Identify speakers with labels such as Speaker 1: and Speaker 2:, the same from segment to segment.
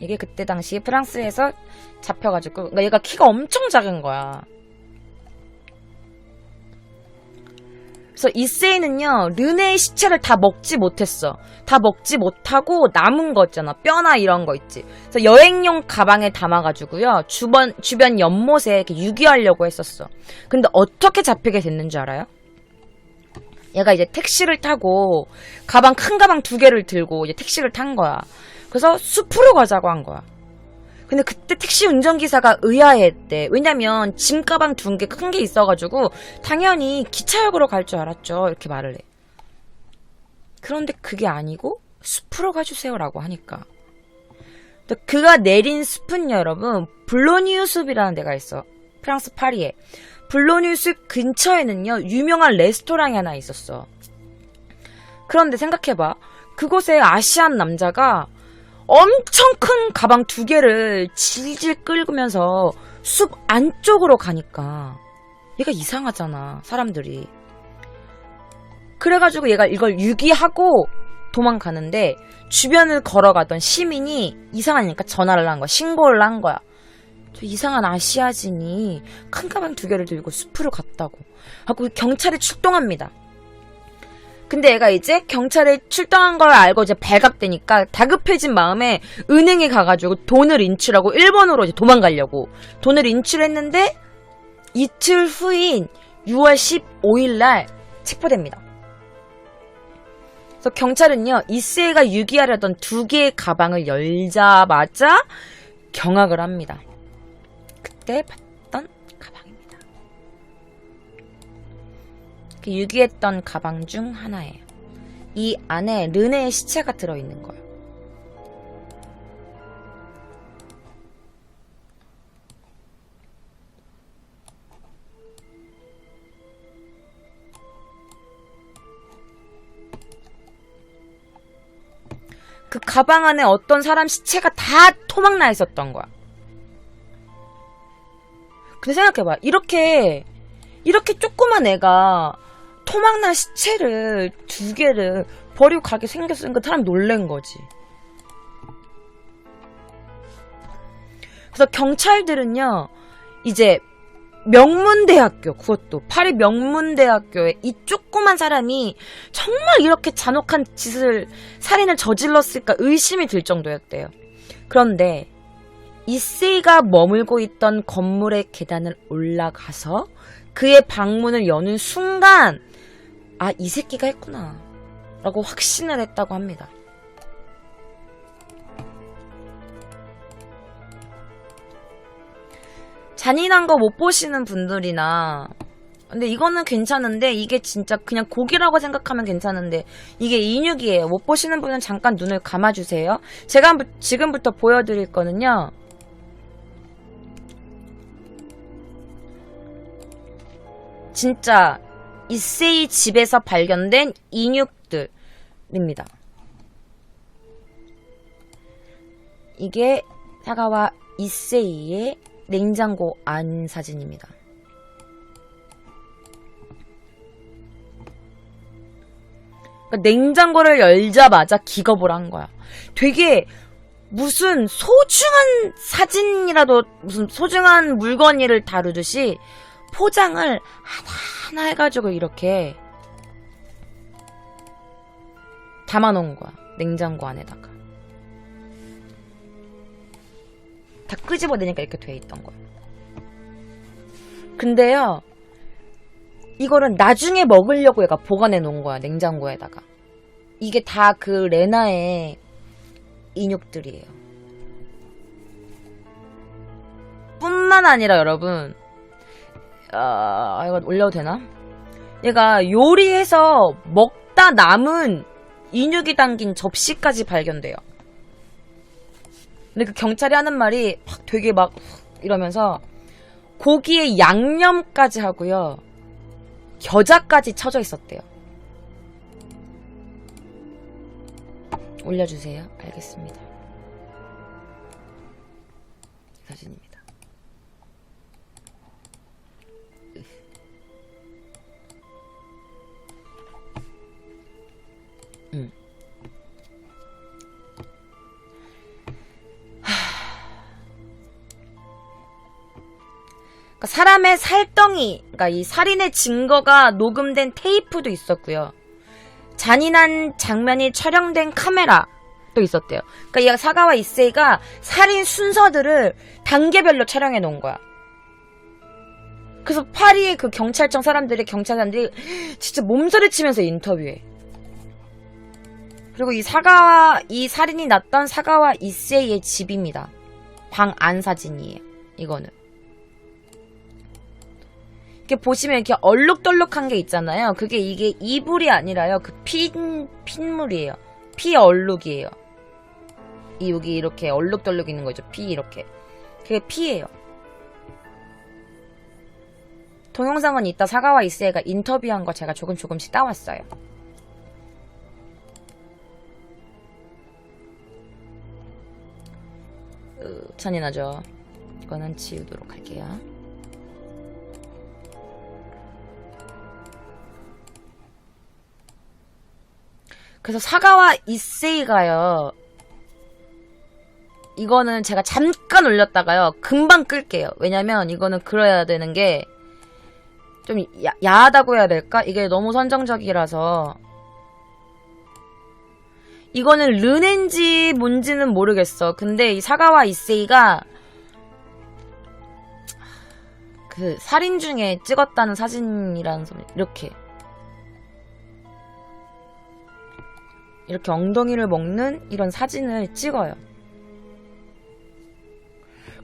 Speaker 1: 이게 그때 당시 프랑스에서 잡혀가지고, 그러니까 얘가 키가 엄청 작은 거야. 그래서 이세이는요, 르네의 시체를 다 먹지 못했어. 다 먹지 못하고 남은 거 있잖아. 뼈나 이런 거 있지. 그래서 여행용 가방에 담아가지고요, 주변 연못에 이렇게 유기하려고 했었어. 근데 어떻게 잡히게 됐는 줄 알아요? 얘가 이제 택시를 타고, 큰 가방 2개를 들고 이제 택시를 탄 거야. 그래서 숲으로 가자고 한 거야. 근데 그때 택시 운전기사가 의아했대. 왜냐면 짐 가방 2개 큰 게 있어가지고 당연히 기차역으로 갈 줄 알았죠. 이렇게 말을 해. 그런데 그게 아니고 숲으로 가주세요라고 하니까. 그가 내린 숲은 여러분 블로뉴 숲이라는 데가 있어. 프랑스 파리에. 블로뉴 숲 근처에는요 유명한 레스토랑이 하나 있었어. 그런데 생각해봐. 그곳에 아시안 남자가 엄청 큰 가방 2개를 질질 끌면서 숲 안쪽으로 가니까 얘가 이상하잖아, 사람들이. 그래가지고 얘가 이걸 유기하고 도망가는데 주변을 걸어가던 시민이 이상하니까 전화를 한 거야. 신고를 한 거야. 저 이상한 아시아진이 큰 가방 2개를 들고 숲으로 갔다고 하고 경찰이 출동합니다. 근데 얘가 이제 경찰에 출동한 걸 알고 이제 발각되니까 다급해진 마음에 은행에 가가지고 돈을 인출하고 일본으로 이제 도망가려고 돈을 인출했는데 이틀 후인 6월 15일 날 체포됩니다. 그래서 경찰은요, 이세이가 유기하려던 2개의 가방을 열자마자 경악을 합니다. 그때 봤던 가방입니다. 유기했던 가방 중 하나예요. 이 안에 르네의 시체가 들어있는 거예요. 그 가방 안에 어떤 사람 시체가 다 토막나 있었던 거야. 근데 생각해봐. 이렇게 조그만 애가 토막난 시체를 2개를 버리고 가게 생겼으니까 사람 놀란 거지. 그래서 경찰들은요, 이제 명문대학교, 그것도 파리 명문대학교에 이 조그만 사람이 정말 이렇게 잔혹한 살인을 저질렀을까 의심이 들 정도였대요. 그런데 이세이가 머물고 있던 건물의 계단을 올라가서 그의 방문을 여는 순간 아, 이 새끼가 했구나 라고 확신을 했다고 합니다. 잔인한 거 못 보시는 분들이나, 근데 이거는 괜찮은데 이게 진짜 그냥 고기라고 생각하면 괜찮은데 이게 인육이에요. 못 보시는 분은 잠깐 눈을 감아주세요. 제가 지금부터 보여드릴 거는요, 진짜 이세이 집에서 발견된 인육들입니다. 이게 사가와 이세이의 냉장고 안 사진입니다. 그러니까 냉장고를 열자마자 기겁을 한 거야. 되게 무슨 소중한 사진이라도 무슨 소중한 물건을 다루듯이 포장을 하나하나 해가지고 이렇게 담아놓은 거야. 냉장고 안에다가. 다 끄집어내니까 이렇게 돼 있던 거야. 근데요, 이거는 나중에 먹으려고 얘가 보관해 놓은 거야. 냉장고에다가. 이게 다 그 레나의 인육들이에요. 뿐만 아니라 여러분, 이거 올려도 되나? 얘가 요리해서 먹다 남은 인육이 담긴 접시까지 발견돼요. 근데 그 경찰이 하는 말이 막 되게 막 이러면서 고기에 양념까지 하고요, 겨자까지 쳐져 있었대요. 올려주세요. 알겠습니다. 사진입니다. 사람의 살덩이, 그러니까 이 살인의 증거가 녹음된 테이프도 있었고요. 잔인한 장면이 촬영된 카메라도 있었대요. 그러니까 이 사가와 이세이가 살인 순서들을 단계별로 촬영해 놓은 거야. 그래서 파리의 그 경찰청 경찰관들이 진짜 몸서리치면서 인터뷰해. 그리고 이 살인이 났던 사가와 이세이의 집입니다. 방 안 사진이에요. 이거는. 이렇게 보시면 이렇게 얼룩덜룩한 게 있잖아요. 이게 이불이 아니라요. 그 핏물이에요. 피 얼룩이에요. 여기 이렇게 얼룩덜룩 있는 거죠. 피 이렇게. 그게 피예요. 동영상은 이따 사가와 이세이가 인터뷰한 거 제가 조금씩 따왔어요. 잔인하죠. 이거는 지우도록 할게요. 그래서 사가와 이세이가요. 이거는 제가 잠깐 올렸다가요. 금방 끌게요. 왜냐면 이거는 그래야 되는 게 좀 야하다고 해야 될까? 이게 너무 선정적이라서. 이거는 르넨지 뭔지는 모르겠어. 근데 이 사가와 이세이가 그 살인 중에 찍었다는 사진이라는 소리. 이렇게 엉덩이를 먹는 이런 사진을 찍어요.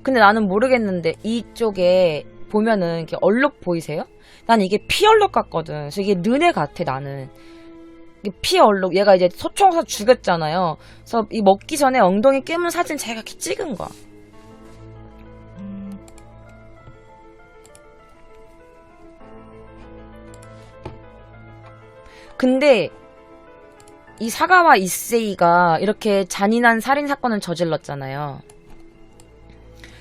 Speaker 1: 근데 나는 모르겠는데 이쪽에 보면은 이렇게 얼룩 보이세요? 난 이게 피 얼룩 같거든. 그래서 이게 르네 같아 나는. 이게 피 얼룩. 얘가 이제 소총사 죽였잖아요. 그래서 이 먹기 전에 엉덩이 깨문 사진 제가 이렇게 찍은 거야. 근데 이 사가와 이세이가 이렇게 잔인한 살인 사건을 저질렀잖아요.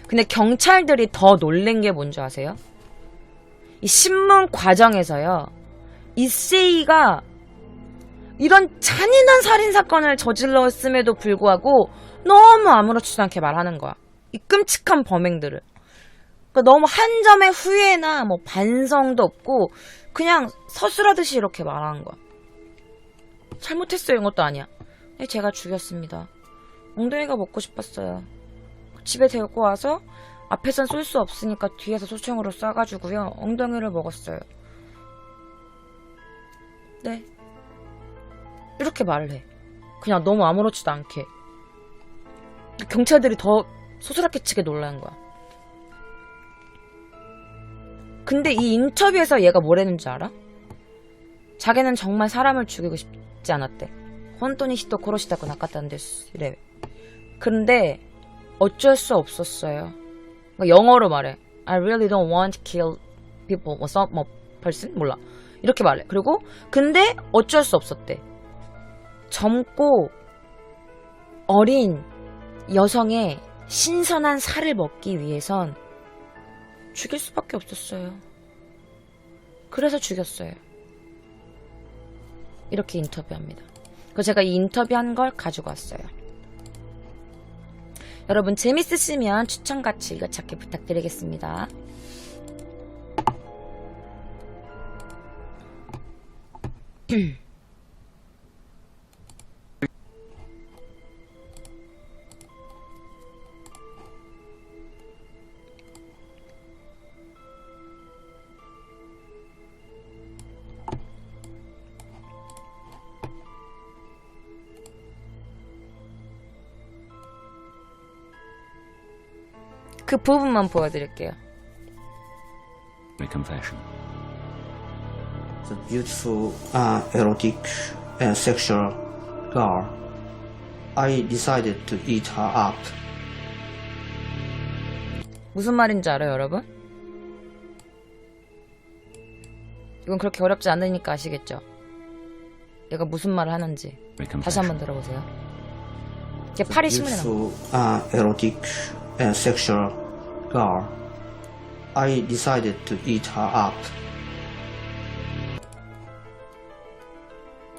Speaker 1: 근데 경찰들이 더 놀란 게 뭔지 아세요? 이 신문 과정에서요. 이세이가 이런 잔인한 살인 사건을 저질렀음에도 불구하고 너무 아무렇지도 않게 말하는 거야. 이 끔찍한 범행들을. 그러니까 너무 한 점의 후회나 뭐 반성도 없고 그냥 서술하듯이 이렇게 말하는 거야. 잘못했어요 이런 것도 아니야. 네, 제가 죽였습니다. 엉덩이가 먹고 싶었어요. 집에 데리고 와서 앞에선 쏠 수 없으니까 뒤에서 소총으로 쏴가지고요. 엉덩이를 먹었어요. 네. 이렇게 말을 해. 그냥 너무 아무렇지도 않게. 경찰들이 더 소스랍게 치게 놀라는 거야. 근데 이 인터뷰에서 얘가 뭐라는지 알아? 자기는 정말 사람을 죽이고 싶지 않았대. 혼돈이 히토 코로시다고 나갔다는데스 이래. 근데 어쩔 수 없었어요. 영어로 말해. I really don't want to kill people. 뭐 person? 몰라. 이렇게 말해. 그리고 근데 어쩔 수 없었대. 젊고 어린 여성의 신선한 살을 먹기 위해선 죽일 수밖에 없었어요. 그래서 죽였어요. 이렇게 인터뷰합니다. 그래서 제가 이 인터뷰한 걸 가지고 왔어요. 여러분 재밌으시면 추천같이 읽어찾기 부탁드리겠습니다. 그 부분만 보여드릴게요.
Speaker 2: Confession.
Speaker 3: The beautiful, erotic, and sexual girl. I decided to eat her up.
Speaker 1: 무슨 말인지 알아요, 여러분? 이건 그렇게 어렵지 않으니까 아시겠죠? 얘가 무슨 말을 하는지 다시 한번 들어보세요. 이게 파리 신문에 나온
Speaker 3: Beautiful, erotic, and sexual girl. I decided to eat her up.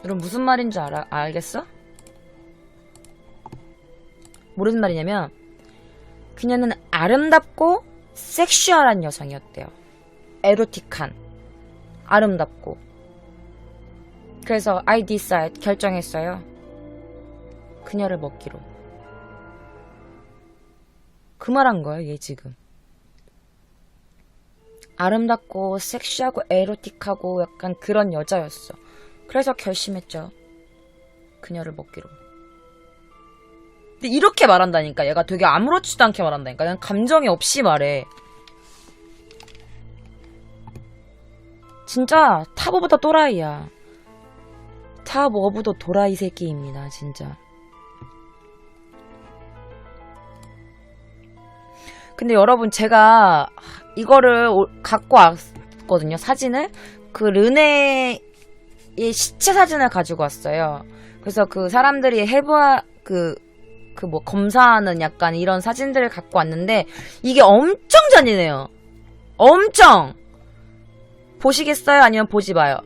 Speaker 1: 여러분 무슨 말인지 알겠어? 모르는 말이냐면 그녀는 아름답고 섹슈얼한 여성이었대요. 에로틱한, 아름답고. 그래서 I decide, 결정했어요. 그녀를 먹기로. 그 말한 거야, 얘 지금. 아름답고 섹시하고 에로틱하고 약간 그런 여자였어. 그래서 결심했죠. 그녀를 먹기로. 근데 이렇게 말한다니까. 얘가 되게 아무렇지도 않게 말한다니까. 그냥 감정이 없이 말해. 진짜 탑오브더 또라이야. 탑오브더 도라이 새끼입니다. 진짜. 근데 여러분 제가 이거를 갖고 왔거든요. 사진을. 그 르네의 시체 사진을 가지고 왔어요. 그래서 그 사람들이 검사하는 약간 이런 사진들을 갖고 왔는데 이게 엄청 잔인해요. 엄청! 보시겠어요? 아니면 보지 마요?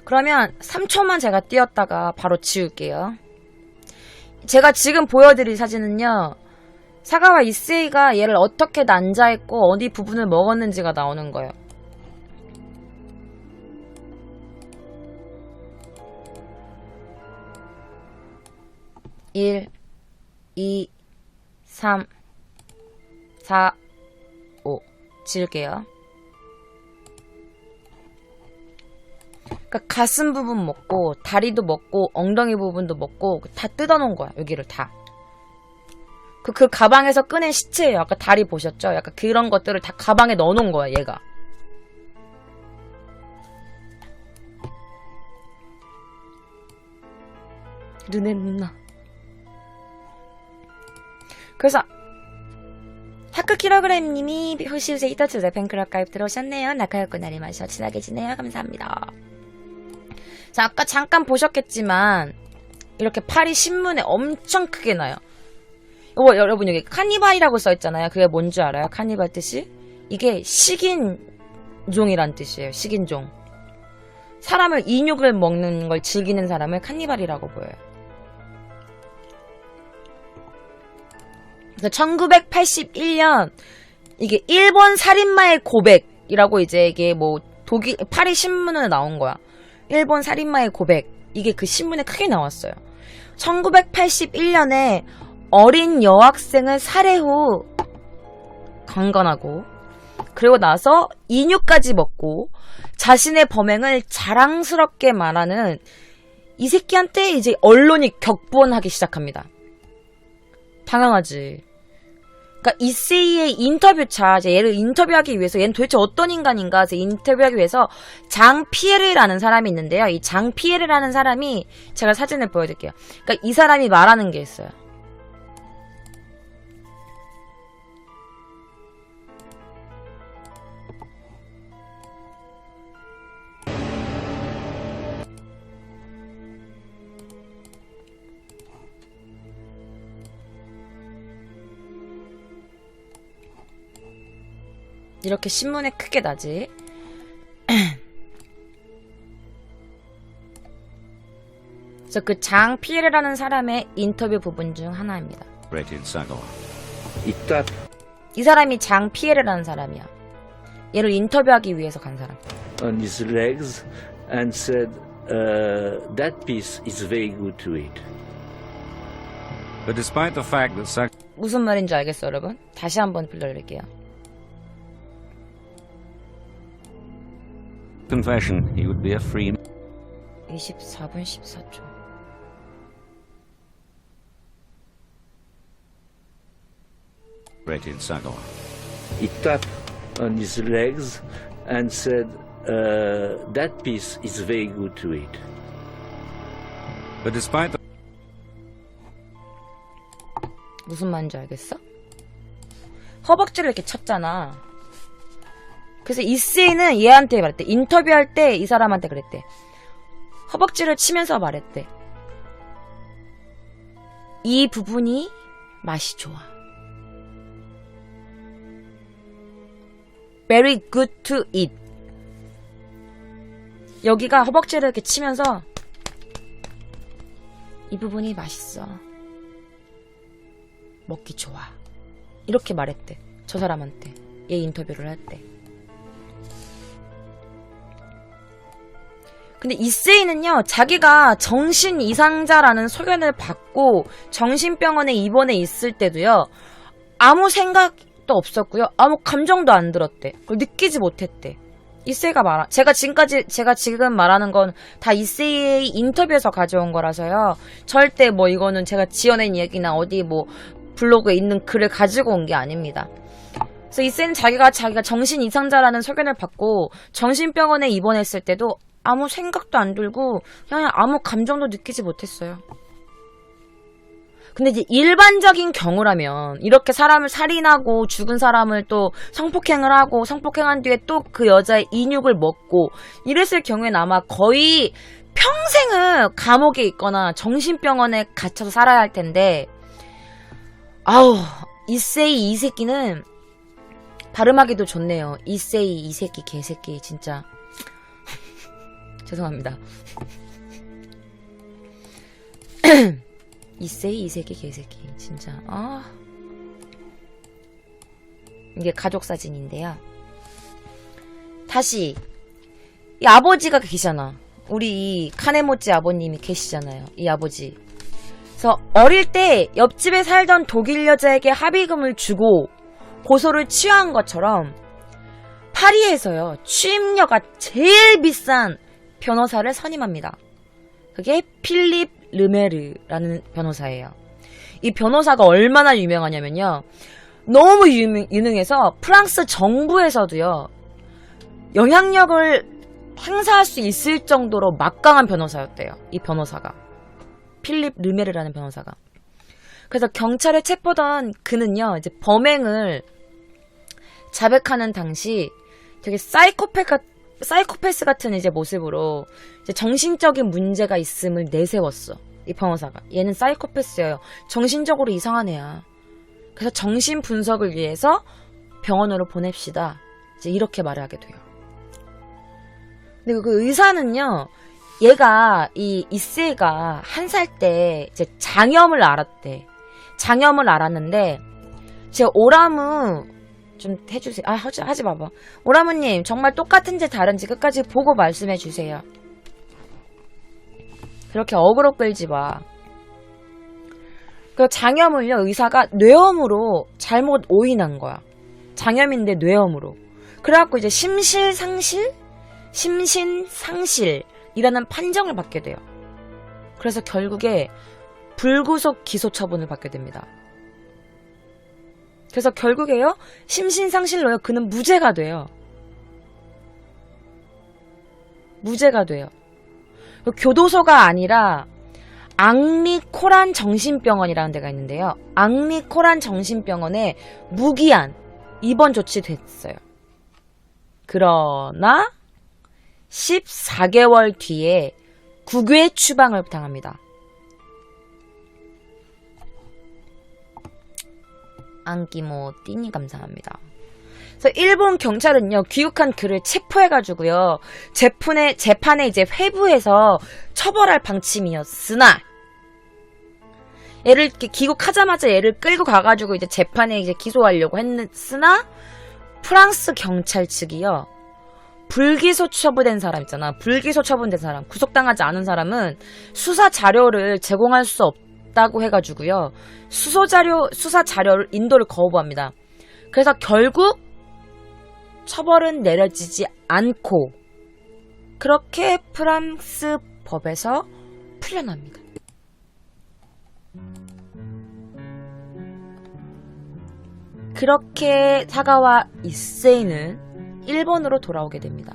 Speaker 1: 그러면 3초만 제가 띄웠다가 바로 지울게요. 제가 지금 보여드릴 사진은요. 사가와 이세이가 얘를 어떻게 난자했고 어디 부분을 먹었는지가 나오는 거예요. (1) (2) (3) (4) (5) 지울게요. 그러니까 가슴 부분 먹고 다리도 먹고 엉덩이 부분도 먹고 다 뜯어놓은 거야. 여기를 다. 그 가방에서 꺼낸 시체예요. 아까 다리 보셨죠? 약간 그런 것들을 다 가방에 넣어놓은 거야. 얘가. 르네 누나. 그래서 하크키로그램님이 후시우세 이터츠의 팬클럽 가입 들어오셨네요. 나카요코 나리마셔 친하게 지내요. 감사합니다. 자, 아까 잠깐 보셨겠지만 이렇게 팔이 신문에 엄청 크게 나요. 여러분 여기 카니발이라고 써있잖아요. 그게 뭔지 알아요? 카니발 뜻이? 이게 식인종이란 뜻이에요. 식인종. 사람을 인육을 먹는 걸 즐기는 사람을 카니발이라고 보여요. 그래서 1981년 이게 일본 살인마의 고백이라고 이제 이게 뭐 파리 신문에 나온 거야. 일본 살인마의 고백. 이게 그 신문에 크게 나왔어요. 1981년에 어린 여학생을 살해 후 강간하고 그리고 나서 인육까지 먹고 자신의 범행을 자랑스럽게 말하는 이 새끼한테 이제 언론이 격분하기 시작합니다. 당황하지. 그러니까 이세이의 인터뷰차, 얘를 인터뷰하기 위해서 얘는 도대체 어떤 인간인가 인터뷰하기 위해서 장 피에르라는 사람이 있는데요. 이 장 피에르라는 사람이 제가 사진을 보여드릴게요. 그러니까 이 사람이 말하는 게 있어요. 이렇게 신문에 크게 나지. 그래서 그 장 피에르라는 사람의 인터뷰 부분 중 하나입니다. 이 사람이 장 피에르라는 사람이야. 얘를 인터뷰하기 위해서 간 사람.
Speaker 2: On his legs and said, that piece is very good to eat.
Speaker 4: But despite the fact that
Speaker 1: 무슨 말인지 알겠어, 여러분? 다시 한번 불러드릴게요.
Speaker 4: confession, he would be a free
Speaker 1: 24분 14초.
Speaker 4: rated Sagawa.
Speaker 2: He tapped on his legs and said, that piece is very good to eat.
Speaker 4: But despite the
Speaker 1: 무슨 말인지 알겠어? 허벅지를 이렇게 쳤잖아. 그래서 이세이는 얘한테 말했대. 인터뷰할 때 이 사람한테 그랬대. 허벅지를 치면서 말했대. 이 부분이 맛이 좋아. Very good to eat. 여기가 허벅지를 이렇게 치면서 이 부분이 맛있어. 먹기 좋아. 이렇게 말했대. 저 사람한테. 얘 인터뷰를 할 때. 근데 이세이는요, 자기가 정신 이상자라는 소견을 받고 정신병원에 입원해 있을 때도요, 아무 생각도 없었고요, 아무 감정도 안 들었대. 그걸 느끼지 못했대. 이세이가 제가 지금 말하는 건 다 이세이 인터뷰에서 가져온 거라서요, 절대 뭐 이거는 제가 지어낸 얘기나 어디 뭐 블로그에 있는 글을 가지고 온 게 아닙니다. 그래서 이세이는 자기가 정신 이상자라는 소견을 받고 정신병원에 입원했을 때도 아무 생각도 안 들고 그냥 아무 감정도 느끼지 못했어요. 근데 이제 일반적인 경우라면 이렇게 사람을 살인하고 죽은 사람을 또 성폭행을 하고 성폭행한 뒤에 또 그 여자의 인육을 먹고 이랬을 경우에는 아마 거의 평생을 감옥에 있거나 정신병원에 갇혀서 살아야 할 텐데, 아우, 이세이 이 새끼는 발음하기도 좋네요. 이세이 이 새끼 개새끼 진짜 죄송합니다. 이세이 이 새끼 개새끼 진짜. 이게 가족 사진인데요. 다시 이 아버지가 계시잖아. 우리 이 카네모찌 아버님이 계시잖아요. 이 아버지. 그래서 어릴 때 옆집에 살던 독일 여자에게 합의금을 주고 고소를 취하한 것처럼 파리에서요, 취임료가 제일 비싼 변호사를 선임합니다. 그게 필립 르메르라는 변호사예요. 이 변호사가 얼마나 유명하냐면요, 너무 유능해서 프랑스 정부에서도요, 영향력을 행사할 수 있을 정도로 막강한 변호사였대요. 이 변호사가. 필립 르메르라는 변호사가. 그래서 경찰에 체포된 그는요, 이제 범행을 자백하는 당시 되게 사이코패스 같은 이제 모습으로 이제 정신적인 문제가 있음을 내세웠어. 이 변호사가. 얘는 사이코패스예요. 정신적으로 이상한 애야. 그래서 정신 분석을 위해서 병원으로 보냅시다. 이제 이렇게 말을 하게 돼요. 근데 그 의사는요, 얘가 이세이가 1살 때 이제 장염을 알았대. 장염을 알았는데 제가 오라무 좀 해주세요. 하지 마봐. 오라무님, 정말 똑같은지 다른지 끝까지 보고 말씀해주세요. 그렇게 어그로 끌지 마. 그 장염을요, 의사가 뇌염으로 잘못 오인한 거야. 장염인데 뇌염으로. 그래갖고 이제 심신상실이라는 판정을 받게 돼요. 그래서 결국에 불구속 기소 처분을 받게 됩니다. 그래서 결국에요, 심신상실로요, 그는 무죄가 돼요. 무죄가 돼요. 교도소가 아니라 앙리코란 정신병원이라는 데가 있는데요. 앙리코란 정신병원에 무기한 입원 조치됐어요. 그러나 14개월 뒤에 국외 추방을 당합니다. 안기모 띠니 감사합니다. 그래서 일본 경찰은요, 귀국한 그를 체포해가지고요, 재판에 이제 회부해서 처벌할 방침이었으나, 얘를 이렇게 귀국하자마자 얘를 끌고 가가지고 이제 재판에 이제 기소하려고 했으나, 프랑스 경찰 측이요, 불기소 처분된 사람 있잖아. 불기소 처분된 사람, 구속당하지 않은 사람은 수사 자료를 제공할 수 없다고 해가지고요, 수사 자료를 인도를 거부합니다. 그래서 결국 처벌은 내려지지 않고 그렇게 프랑스 법에서 풀려납니다. 그렇게 사가와 이세이는 일본으로 돌아오게 됩니다.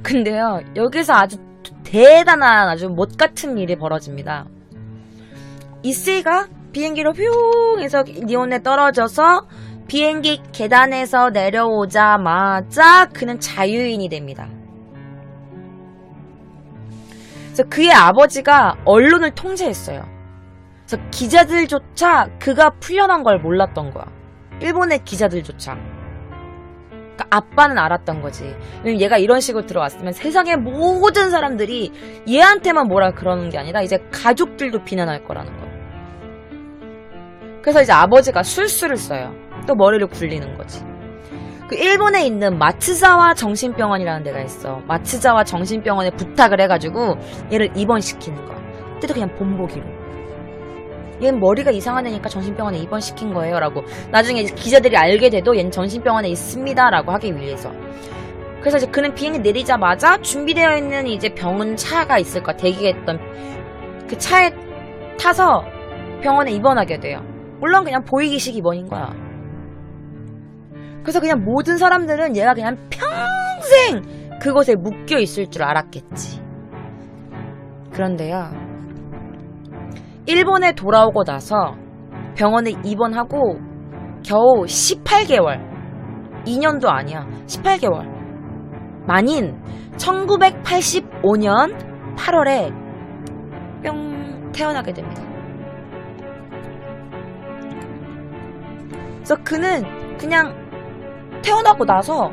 Speaker 1: 근데요, 여기서 아주 대단한 아주 못 같은 일이 벌어집니다. 이세이가 비행기로 휘웅 해서 니온에 떨어져서 비행기 계단에서 내려오자마자 그는 자유인이 됩니다. 그래서 그의 아버지가 언론을 통제했어요. 그래서 기자들조차 그가 풀려난 걸 몰랐던 거야. 일본의 기자들조차. 그러니까 아빠는 알았던 거지. 왜냐면 얘가 이런 식으로 들어왔으면 세상의 모든 사람들이 얘한테만 뭐라 그러는 게 아니라 이제 가족들도 비난할 거라는 거. 그래서 이제 아버지가 술수를 써요. 또 머리를 굴리는 거지. 그 일본에 있는 마츠자와 정신병원이라는 데가 있어. 마츠자와 정신병원에 부탁을 해가지고 얘를 입원시키는 거야. 그때도 그냥 본보기로. 얘는 머리가 이상한 애니까 정신병원에 입원시킨 거예요 라고 나중에 이제 기자들이 알게 돼도 얘는 정신병원에 있습니다 라고 하기 위해서. 그래서 이제 그는 비행기 내리자마자 준비되어 있는 이제 병원 차가 있을 거야. 대기했던 그 차에 타서 병원에 입원하게 돼요. 물론 그냥 보이기식 입원인 거야. 그래서 그냥 모든 사람들은 얘가 그냥 평생 그곳에 묶여 있을 줄 알았겠지. 그런데요, 일본에 돌아오고 나서 병원에 입원하고 겨우 18개월, 2년도 아니야, 18개월 만인 1985년 8월에 뿅 태어나게 됩니다. 그래서 그는 그냥 태어나고 나서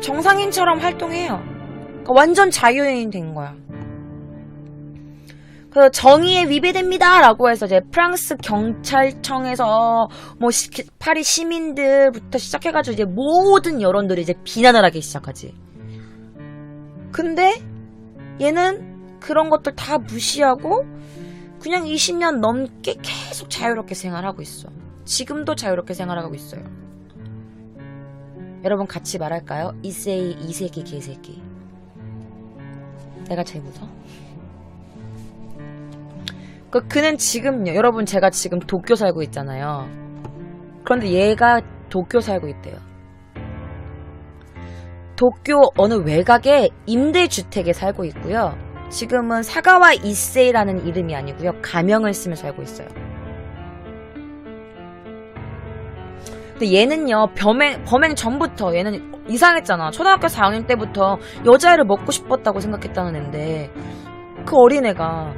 Speaker 1: 정상인처럼 활동해요. 그러니까 완전 자유인이 된 거야. 그래서 정의에 위배됩니다 라고 해서 이제 프랑스 경찰청에서 뭐 파리 시민들부터 시작해가지고 이제 모든 여론들이 이제 비난을 하기 시작하지. 근데 얘는 그런 것들 다 무시하고 그냥 20년 넘게 계속 자유롭게 생활하고 있어. 지금도 자유롭게 생활하고 있어요. 여러분 같이 말할까요? 이세이 이세기 개새끼. 내가 제일 무서워? 그는 지금요, 여러분 제가 지금 도쿄 살고 있잖아요. 그런데 얘가 도쿄 살고 있대요. 도쿄 어느 외곽의 임대주택에 살고 있고요. 지금은 사가와 이세이라는 이름이 아니고요, 가명을 쓰며 살고 있어요. 근데 얘는요, 범행 전부터 얘는 이상했잖아. 초등학교 4학년 때부터 여자애를 먹고 싶었다고 생각했다는 애인데, 그 어린애가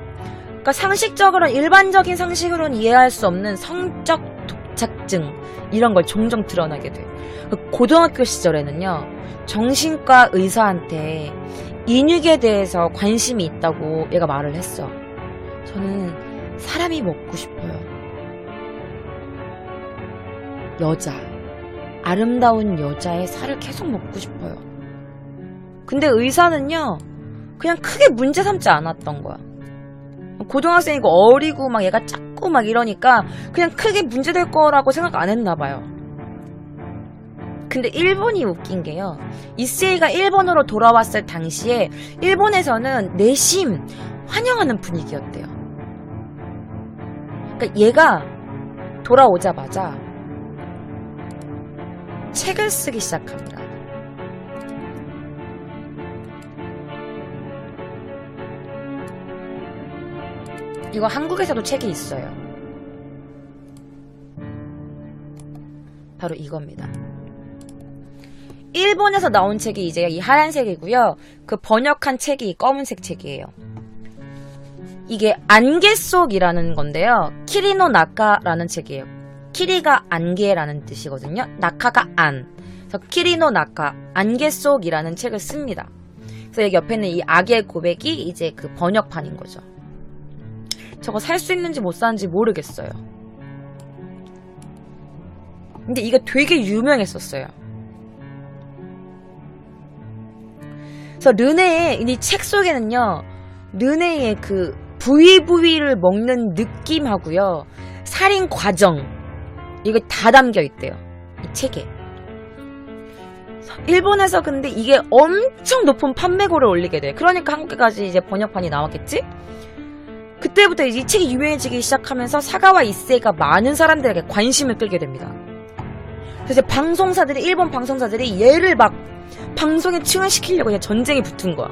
Speaker 1: 그러니까 상식적으로 일반적인 상식으로는 이해할 수 없는 성적 독착증 이런 걸 종종 드러나게 돼. 고등학교 시절에는요, 정신과 의사한테 인육에 대해서 관심이 있다고 얘가 말을 했어. 저는 사람이 먹고 싶어요. 여자, 아름다운 여자의 살을 계속 먹고 싶어요. 근데 의사는요, 그냥 크게 문제 삼지 않았던 거야. 고등학생이고 어리고 막 얘가 작고 막 이러니까 그냥 크게 문제될 거라고 생각 안 했나 봐요. 근데 일본이 웃긴 게요, 이세이가 일본으로 돌아왔을 당시에 일본에서는 내심 환영하는 분위기였대요. 그러니까 얘가 돌아오자마자 책을 쓰기 시작합니다. 이거 한국에서도 책이 있어요. 바로 이겁니다. 일본에서 나온 책이 이제 이 하얀색이고요. 그 번역한 책이 이 검은색 책이에요. 이게 안개 속이라는 건데요. 키리노 나카라는 책이에요. 키리가 안개라는 뜻이거든요. 나카가 안. 그래서 키리노 나카, 안개 속이라는 책을 씁니다. 그래서 여기 옆에는 이 악의 고백이 이제 그 번역판인 거죠. 저거 살 수 있는지 못 사는지 모르겠어요. 근데 이거 되게 유명했었어요. 그래서 르네의 이 책 속에는요, 르네의 그 부위부위를 먹는 느낌하고요, 살인 과정, 이거 다 담겨 있대요. 이 책에. 일본에서 근데 이게 엄청 높은 판매고를 올리게 돼. 그러니까 한국까지 이제 번역판이 나왔겠지? 그때부터 이 책이 유명해지기 시작하면서 사가와 이세이가 많은 사람들에게 관심을 끌게 됩니다. 그래서 방송사들이, 일본 방송사들이 얘를 막 방송에 출연시키려고 그냥 전쟁이 붙은 거야.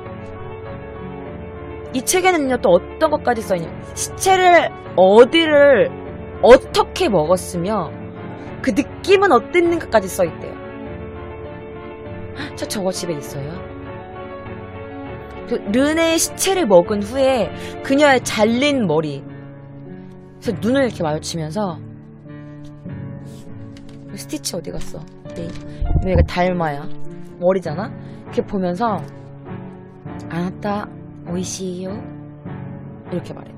Speaker 1: 이 책에는요, 또 어떤 것까지 써있냐, 시체를 어디를 어떻게 먹었으며 그 느낌은 어땠는가까지 써있대요. 저거 집에 있어요. 그 르네의 시체를 먹은 후에 그녀의 잘린 머리, 그래서 눈을 이렇게 마주치면서, 스티치 어디 갔어? 네. 여기가 달마야. 머리잖아? 이렇게 보면서, 아나타, 오이시요? 이렇게 말해.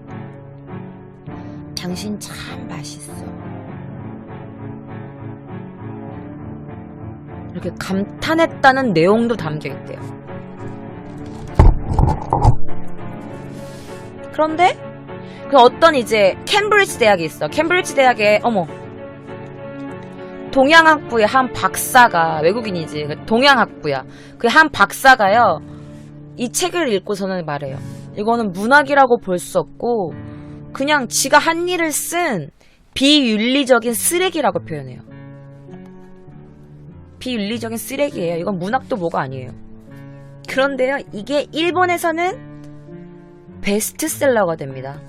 Speaker 1: 당신 참 맛있어. 이렇게 감탄했다는 내용도 담겨있대요. 그런데 그 어떤 이제 캠브리지 대학이 있어. 캠브리지 대학에 동양학부의 한 박사가, 외국인이지, 동양학부야. 그 한 박사가요, 이 책을 읽고서는 말해요. 이거는 문학이라고 볼 수 없고 그냥 지가 한 일을 쓴 비윤리적인 쓰레기라고 표현해요. 비윤리적인 쓰레기예요. 이건 문학도 뭐가 아니에요. 그런데요, 이게 일본에서는 베스트셀러가 됩니다.